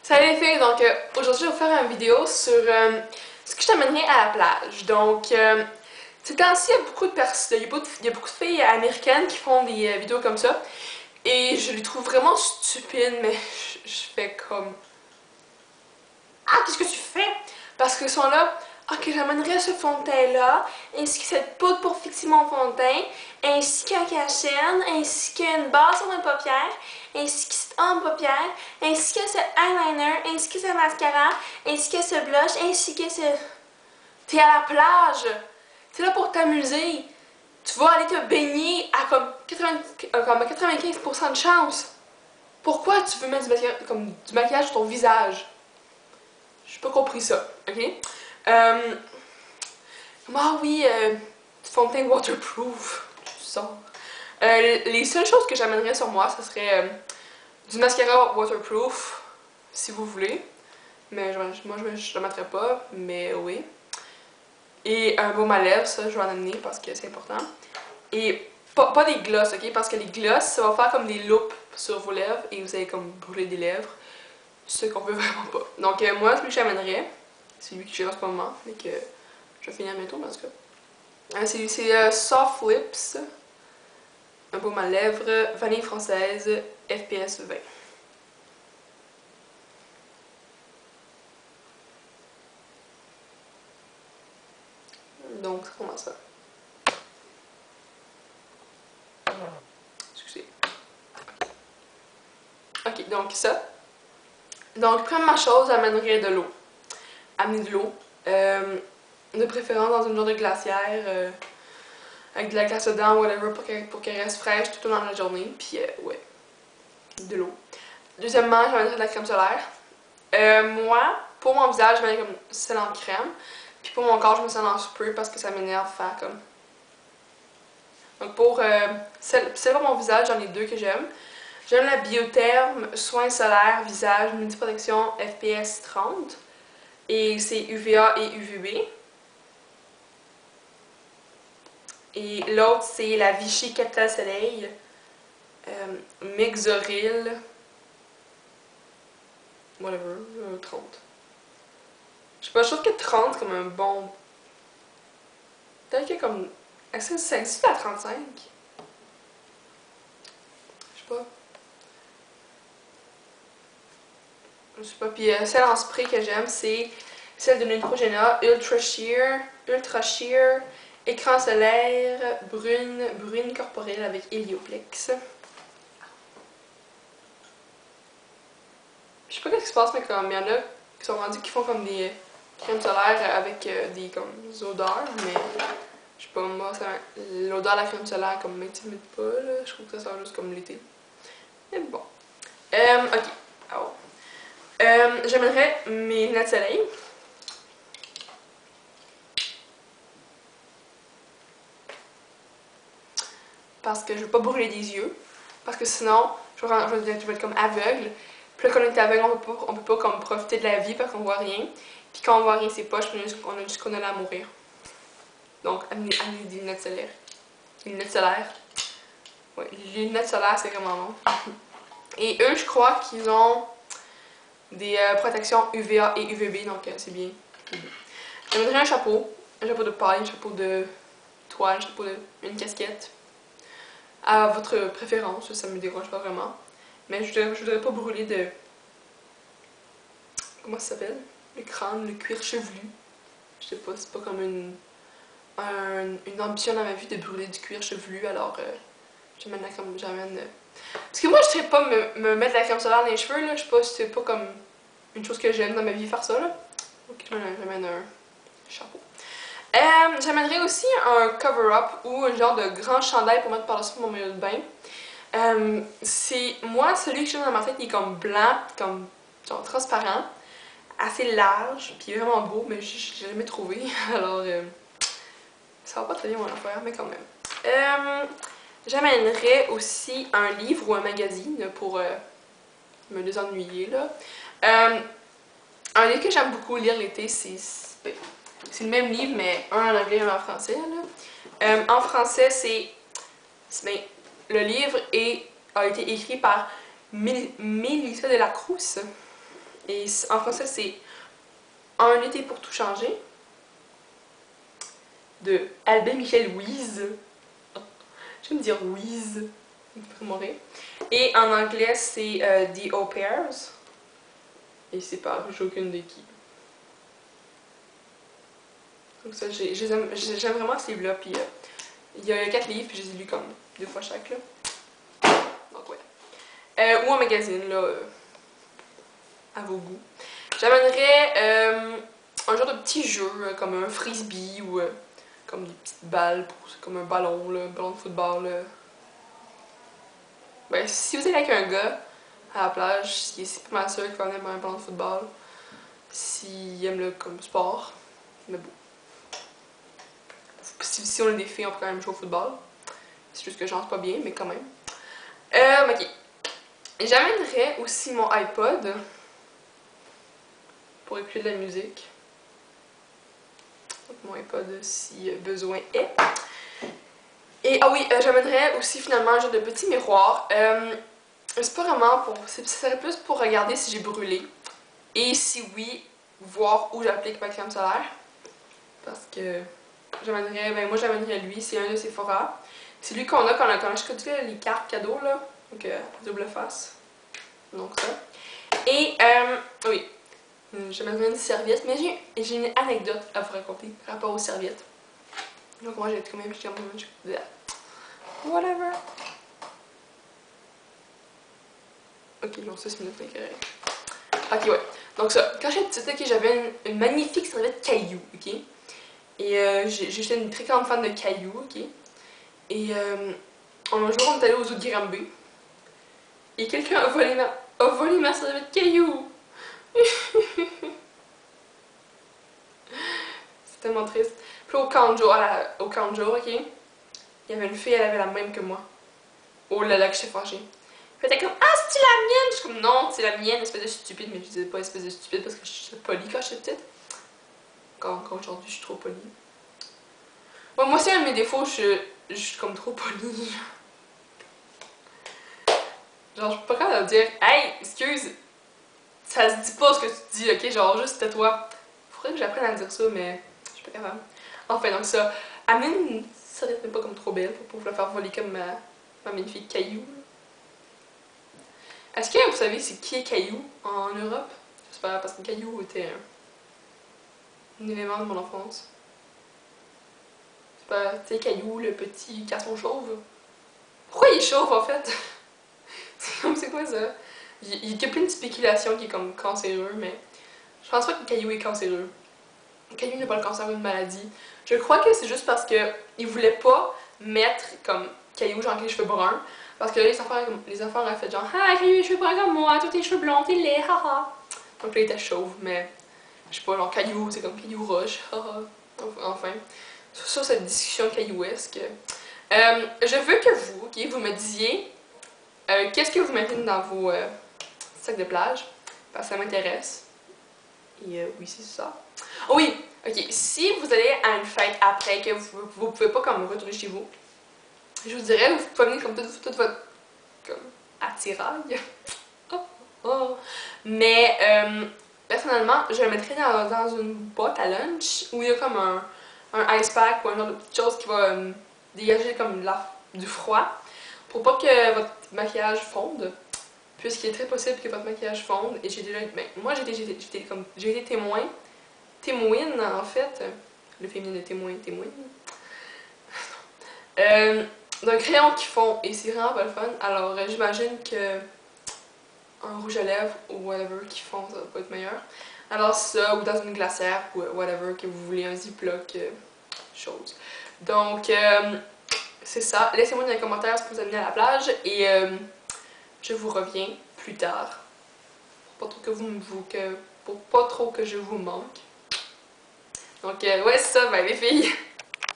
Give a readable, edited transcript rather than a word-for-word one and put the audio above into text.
Salut les filles, donc aujourd'hui je vais vous faire une vidéo sur ce que je t'amènerai à la plage. Donc, ces temps-ci, il y a beaucoup de personnes, il y a beaucoup de filles américaines qui font des vidéos comme ça. Et je les trouve vraiment stupides, mais je fais comme... Ah, qu'est-ce que tu fais? Parce qu'ils sont là, ok, j'amènerai ce fond de teint-là, ainsi que cette poudre pour fixer mon fond de teint, ainsi qu'un cachet, ainsi qu'une base sur mes paupières, ainsi que cet en paupières, ainsi que ce eyeliner, ainsi que ce mascara, ainsi que ce blush, ainsi que ce... T'es à la plage! T'es là pour t'amuser! Tu vas aller te baigner à comme 95% de chance! Pourquoi tu veux mettre du maquillage sur ton visage? J'ai pas compris ça, ok? Ah oui, du fond de teint waterproof, tu sens. Les seules choses que j'amènerais sur moi, ce serait du mascara waterproof, si vous voulez. Mais moi, je le mettrais pas, mais oui. Et un baume à lèvres, ça, je vais en amener parce que c'est important. Et pas des gloss, ok? Parce que les gloss, ça va faire comme des loupes sur vos lèvres et vous allez comme brûler des lèvres. Ce qu'on veut vraiment pas. Donc moi, celui que j'amènerais, c'est lui que j'ai en ce moment, mais que je vais finir bientôt parce que... c'est Soft Lips, un baume à lèvres, vanille française, FPS 20. Donc, c'est comment ça? Excusez. Ok, donc ça. Donc, première chose, j'amènerais de l'eau. Amener de l'eau. De préférence dans une genre de glacière, avec de la glace dedans, whatever, pour qu'elle reste fraîche tout au long de la journée. Puis, ouais, de l'eau. Deuxièmement, j'amènerais de la crème solaire. Moi, pour mon visage, je mets comme celle en crème. Puis pour mon corps, je mets celle en spray parce que ça m'énerve faire comme... Donc pour celle pour mon visage, j'en ai deux que j'aime. J'aime la Biotherm Soin Solaire Visage Multiprotection FPS 30. Et c'est UVA et UVB. Et l'autre, c'est la Vichy Capital Soleil Mixoril whatever, 30. Je sais pas, je trouve que 30 comme un bon... Peut-être que comme... Est-ce que c'est à 35? Je sais pas. Je sais pas. Puis celle en spray que j'aime, c'est celle de Neutrogena Ultra Sheer, écran solaire, brune corporelle avec Helioplex. Je sais pas qu'est-ce qui se passe, mais comme il y en a qui sont rendus qui font comme des crèmes solaires avec des comme odeurs, mais je sais pas, moi, l'odeur de la crème solaire comme m'intimide pas, là. Je trouve que ça sent juste comme l'été. Mais bon. Ok. Oh. J'aimerais mes lunettes de soleil. Parce que je veux pas brûler des yeux. Parce que sinon, je vais être comme aveugle. Puis là, quand on est aveugle, on peut pas comme profiter de la vie parce qu'on voit rien. Puis quand on voit rien, c'est poche, on a juste qu'on a à mourir. Donc, amenez des lunettes solaires. Les lunettes solaires. Ouais, les lunettes solaires, c'est vraiment bon. Et eux, je crois qu'ils ont des protections UVA et UVB, donc c'est bien. J'aimerais un chapeau de paille, un chapeau de toile, un chapeau une casquette. À votre préférence, ça me dérange pas vraiment. Mais je voudrais pas brûler de... Comment ça s'appelle? Le crâne, le cuir chevelu. Je sais pas, c'est pas comme une ambition dans ma vie de brûler du cuir chevelu, alors j'amène la crème, Parce que moi, je serais pas me mettre la crème solaire dans les cheveux, là. Je sais pas, c'est pas comme une chose que j'aime dans ma vie faire ça, là. Donc, j'amène un chapeau. J'amènerais aussi un cover-up ou un genre de grand chandail pour mettre par-dessus mon maillot de bain. C'est moi, celui que j'ai dans ma tête, il est comme blanc, comme genre transparent, assez large, puis vraiment beau, mais je l'ai jamais trouvé. Alors, ça va pas très bien mon affaire, mais quand même. J'amènerais aussi un livre ou un magazine pour me désennuyer, là. Un livre que j'aime beaucoup lire l'été, c'est le même livre, mais un en anglais et un en français, là. En français, ben, le livre a été écrit par Mélissa de la Cruz. Et en français, c'est Un été pour tout changer de Albin Michel Louise. Je vais me dire Louise. Il me fait mourir. Et en anglais, c'est The Au Pairs. Et c'est pas aucune de qui. Donc ça, j'aime vraiment ces livres-là. Puis il y a 4 livres, puis je les ai lus comme 2 fois chaque. Là. Donc ouais. Ou un magazine, là, à vos goûts. J'amènerais un genre de petit jeu, comme un frisbee ou comme des petites balles, comme un ballon, là, un ballon de football. Là. Ben, si vous êtes avec un gars à la plage, c'est pas mal sûr qu'il va venir un ballon de football. S'il aime le comme sport. Mais bon. Si on est des filles, on peut quand même jouer au football. C'est juste que je rentre pas bien, mais quand même. Ok. J'amènerais aussi mon iPod pour écouter de la musique. Donc mon iPod si besoin est. Et ah oui, j'amènerais aussi finalement un genre de petit miroir. C'est pas vraiment pour. Ça serait plus pour regarder si j'ai brûlé. Et si oui, voir où j'applique ma crème solaire. Parce que j'amènerais, ben moi j'amènerais lui, c'est un de Sephora. C'est lui qu'on a quand on achète les cartes cadeaux là. Donc double face. Donc ça. Et oui, j'amènerais une serviette, mais j'ai une anecdote à vous raconter par rapport aux serviettes. Donc moi j'ai été quand même whatever. Ok, non, 6 minutes, c'est correct. Ok, ouais. Donc ça, quand j'étais petite, okay, j'avais une magnifique serviette Caillou, ok? Et j'étais une très grande fan de Caillou, ok? Et un jour, on est allé aux eaux de Granby. Et quelqu'un a volé ma serviette Caillou. C'est tellement triste. Puis au camp de jour, ok? Il y avait une fille, elle avait la même que moi. Oh là là, que j'étais fâchée. Puis elle était comme, ah, c'est la mienne! Je suis comme, non, c'est la mienne, espèce de stupide. Mais je disais pas espèce de stupide parce que je suis polie quand j'étais petite. Encore aujourd'hui, je suis trop polie. Ouais, moi aussi, un de mes défauts, je suis comme trop polie. Genre, je suis pas capable de dire, hey, excuse, ça se dit pas ce que tu dis, ok? Genre, juste tais-toi. Faudrait que j'apprenne à dire ça, mais je suis pas capable. Enfin, donc ça, Amine, ça n'est pas comme trop belle pour pouvoir la faire voler comme ma magnifique Caillou. Est-ce que vous savez c'est qui est Caillou en Europe? Je sais pas, parce que Caillou était un élément de mon enfance. C'est pas, tu sais, Caillou, le petit garçon chauve. Pourquoi il est chauve en fait? C'est quoi ça? Il y a plein de spéculations qui est comme cancéreux, mais je pense pas que Caillou est cancéreux. Caillou n'a pas le cancer ou une maladie. Je crois que c'est juste parce que il voulait pas mettre comme Caillou genre avec les cheveux bruns. Parce que là, les enfants auraient fait genre ah Caillou les cheveux bruns comme moi, toi tes cheveux blonds, t'es laid, haha. Donc là il était chauve, mais je sais pas, genre Caillou, c'est comme Caillou Roche, haha. Enfin, sur cette discussion caillouesque. Je veux que vous, ok, vous me disiez qu'est-ce que vous mettez dans vos sacs de plage, parce que ça m'intéresse. Et oui, c'est ça. Oh oui, ok, si vous allez à une fête après, que vous pouvez pas comme retourner chez vous, je vous dirais, vous pouvez venir comme toute votre comme, attirail. Oh, oh. Mais personnellement, je le mettrais dans une boîte à lunch où il y a comme un ice pack ou un genre de petite chose qui va dégager comme du froid pour pas que votre maquillage fonde. Puisqu'il est très possible que votre maquillage fonde. Et j'ai déjà. Ben, moi, j'ai été témoine en fait. Le féminin de témoine. D'un crayon qui fond. Et c'est vraiment pas le fun. Alors, j'imagine que un rouge à lèvres ou whatever qui fond, ça va pas être meilleur. Alors, ça, ou dans une glacière ou whatever que vous voulez, un ziploc, chose. Donc, c'est ça. Laissez-moi dans les commentaires ce que vous avez mis à la plage. Et. Je vous reviens plus tard. Pour pas trop que je vous manque. Donc, ouais, c'est ça, ben, les filles.